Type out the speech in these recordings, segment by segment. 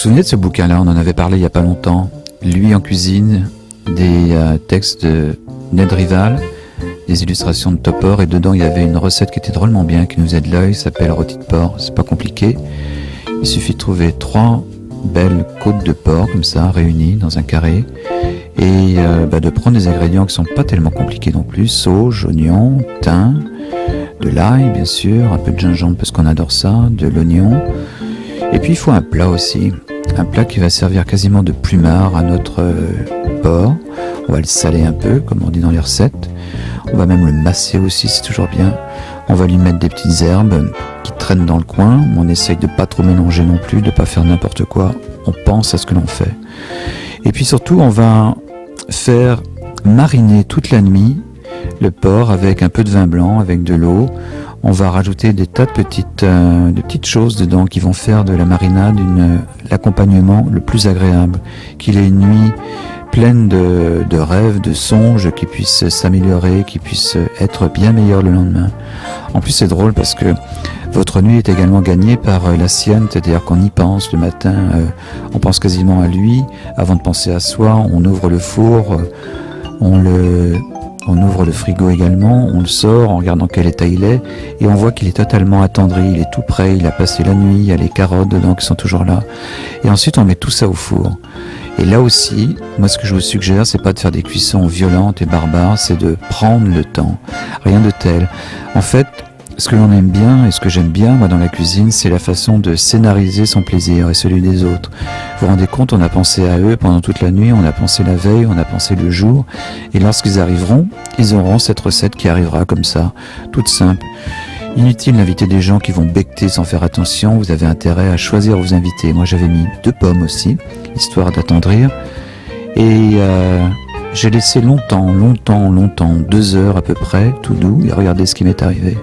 souvenez de ce bouquin-là? On en avait parlé il n'y a pas longtemps. Lui en cuisine, des textes de Ned Rival, des illustrations de Topor, et dedans il y avait une recette qui était drôlement bien, qui nous faisait de l'œil, s'appelle rôti de porc. C'est pas compliqué. Il suffit de trouver 3 belles côtes de porc comme ça, réunies dans un carré, et de prendre des ingrédients qui sont pas tellement compliqués non plus: sauge, oignon, thym, de l'ail bien sûr, un peu de gingembre parce qu'on adore ça, de l'oignon, et puis il faut un plat aussi, un plat qui va servir quasiment de plumard à notre porc. On va le saler un peu comme on dit dans les recettes, on va même le masser aussi, c'est toujours bien. On va lui mettre des petites herbes qui traînent dans le coin, on essaye de pas trop mélanger non plus, de pas faire n'importe quoi, on pense à ce que l'on fait. Et puis surtout on va faire mariner toute la nuit le porc avec un peu de vin blanc, avec de l'eau. On va rajouter des tas de petites choses dedans qui vont faire de la marinade l'accompagnement le plus agréable, qu'il ait une nuit pleine de rêves, de songes, qui puisse s'améliorer, qui puisse être bien meilleur le lendemain. En plus c'est drôle parce que votre nuit est également gagnée par la sienne, c'est-à-dire qu'on y pense le matin, on pense quasiment à lui, avant de penser à soi, on ouvre le four, on ouvre le frigo également, on le sort en regardant quel état il est, et on voit qu'il est totalement attendri, il est tout prêt, il a passé la nuit, il y a les carottes dedans qui sont toujours là, et ensuite on met tout ça au four. Et là aussi, moi ce que je vous suggère, c'est pas de faire des cuissons violentes et barbares, c'est de prendre le temps, rien de tel. En fait, ce que l'on aime bien et ce que j'aime bien moi dans la cuisine, c'est la façon de scénariser son plaisir et celui des autres. Vous vous rendez compte, on a pensé à eux pendant toute la nuit, on a pensé la veille, on a pensé le jour, et lorsqu'ils arriveront, ils auront cette recette qui arrivera comme ça, toute simple. Inutile d'inviter des gens qui vont becqueter sans faire attention, vous avez intérêt à choisir vos invités. Moi j'avais mis 2 pommes aussi, histoire d'attendrir, et j'ai laissé longtemps, 2 heures à peu près, tout doux, et regardez ce qui m'est arrivé.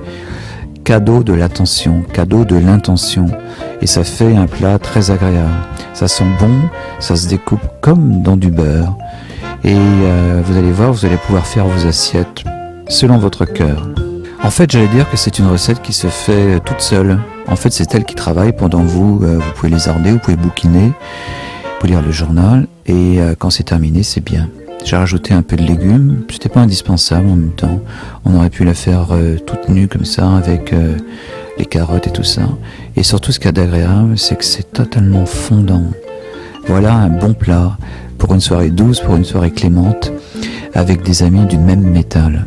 Cadeau de l'attention, cadeau de l'intention, et ça fait un plat très agréable. Ça sent bon, ça se découpe comme dans du beurre, et vous allez voir, vous allez pouvoir faire vos assiettes selon votre cœur. En fait, j'allais dire que c'est une recette qui se fait toute seule. En fait, c'est elle qui travaille pendant vous. Vous pouvez lézarder, vous pouvez bouquiner, vous pouvez lire le journal, et quand c'est terminé, c'est bien. J'ai rajouté un peu de légumes, c'était pas indispensable en même temps. On aurait pu la faire toute nue comme ça, avec les carottes et tout ça. Et surtout, ce qu'il y a d'agréable, c'est que c'est totalement fondant. Voilà un bon plat pour une soirée douce, pour une soirée clémente, avec des amis du même métal.